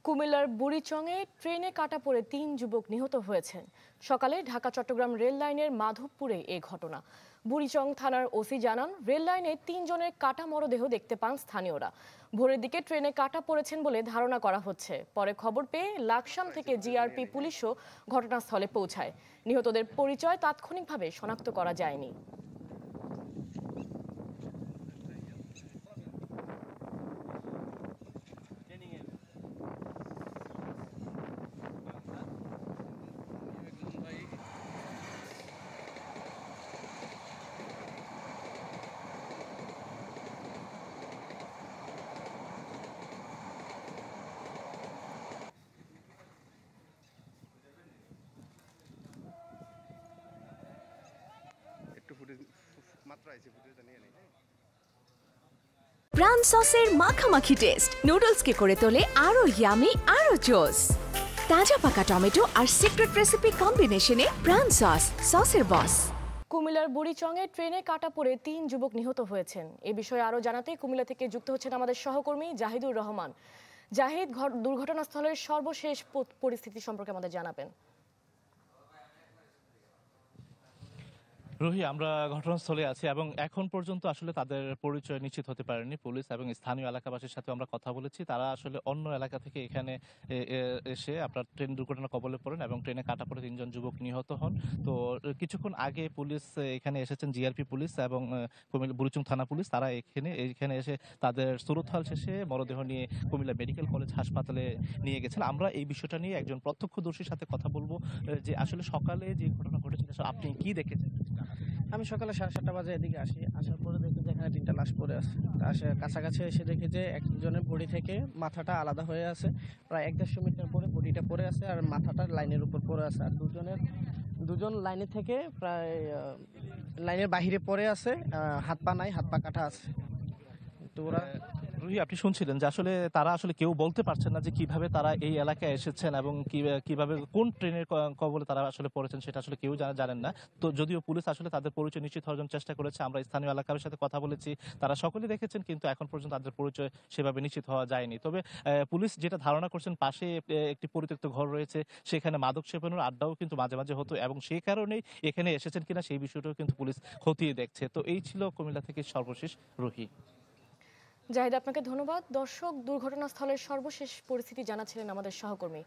কুমিল্লার বুড়িচংয়ে ট্রেনে কাটা পড়ে ৩ যুবক নিহত হয়েছেন। সকালে ঢাকা চট্টগ্রাম রেল লাইনের মাধবপুরে এই ঘটনা। বুড়িচং থানার ওসি জানান, রেল লাইনে ৩ জনের কাটা মরদেহ দেখতে পান স্থানীয়রা। ভোরের দিকে ট্রেনে কাটা পড়েছেন বলে ধারণা করা হচ্ছে। পরে খবর পেয়ে লাকসাম থেকে জিআরপি পুলিশও ঘটনাস্থলে পৌঁছায়। নিহতদের পরিচয় তাৎক্ষণিকভাবে শনাক্ত করা যায়নি। প্রাণ সসের মাখামাখি টেস্ট নুডলসকে করে তোলে আরো ইয়ামি আরো জোস। তাজা পাকা টমেটো আর সিক্রেট রেসিপি কম্বিনেশনে প্রাণ সসের বস। কুমিল্লার বুড়িচংয়ে ট্রেনে কাটা পড়ে ৩ যুবক নিহত হয়েছেন। এ বিষয়ে আরো জানাতে কুমিল্লা থেকে যুক্ত হচ্ছেন আমাদের সহকর্মী জাহিদুর রহমান। জাহিদ, দুর্ঘটনাস্থলের সর্বশেষ পরিস্থিতি সম্পর্কে আমাদের জানাবেন। রুহি, আমরা ঘটনাস্থলে আছি এবং এখন পর্যন্ত আসলে তাদের পরিচয় নিশ্চিত হতে পারেনি পুলিশ, এবং স্থানীয় এলাকাবাসীর সাথে আমরা কথা বলেছি। তারা আসলে অন্য এলাকা থেকে এখানে এসে আপনার ট্রেন দুর্ঘটনা কবলে পড়েন এবং ট্রেনে কাটা পড়ে ৩ জন যুবক নিহত হন। তো কিছুক্ষণ আগে পুলিশ এখানে এসেছেন, জিআরপি পুলিশ এবং কুমিল্লা বুড়িচং থানা পুলিশ। তারা এখানে এসে তাদের সুরতহাল শেষে মরদেহ নিয়ে কুমিল্লা মেডিকেল কলেজ হাসপাতালে নিয়ে গেছেন। আমরা এই বিষয়টা নিয়ে একজন প্রত্যক্ষদর্শীর সাথে কথা বলবো, যে আসলে সকালে যে ঘটনা ঘটেছিল আপনি কি দেখেছেন। আমি সকালে 7:30 বাজে এদিকে আসি। আসার পরে দেখি যে এখানে 3টা লাশ পড়ে আছে। কাছাকাছি এসে দেখি যে একজনের বডি থেকে মাথাটা আলাদা হয়ে আছে। প্রায় 1-1.5 মিটার পরে বডিটা পড়ে আছে আর মাথাটা লাইনের উপর পড়ে আছে। আর দুজন লাইনের থেকে প্রায় লাইনের বাহিরে পড়ে আছে। হাত পা নাই, হাত পা কাটা আছে। তো ওরা রুহি, আপনি শুনছিলেন যে আসলে তারা আসলে কেউ বলতে পারছেন না যে কিভাবে তারা এই এলাকায় এসেছেন এবং কিভাবে কোন ট্রেনের কবলে তারা আসলে পড়েছেন, সেটা আসলে কেউ জানেন না। তো যদিও পুলিশ আসলে তাদের পরিচয় নিশ্চিত হওয়ার জন্য চেষ্টা করেছে, আমরা স্থানীয় এলাকার সাথে কথা বলেছি, তারা সকলেই দেখেছেন, কিন্তু এখন পর্যন্ত তাদের পরিচয় সেভাবে নিশ্চিত হওয়া যায়নি। তবে পুলিশ যেটা ধারণা করছেন, পাশে একটি পরিত্যক্ত ঘর রয়েছে, সেখানে মাদক সেবনের আড্ডাও কিন্তু মাঝে মাঝে হতো এবং সেই কারণেই এখানে এসেছেন কিনা সেই বিষয়টাও কিন্তু পুলিশ খতিয়ে দেখছে। তো এই ছিল কুমিল্লা থেকে সর্বশেষ। রুহি। জাহিদ, আপনাকে ধন্যবাদ। দর্শক, দুর্ঘটনাস্থলের সর্বশেষ পরিস্থিতি জানাচ্ছিলেন আমাদের সহকর্মী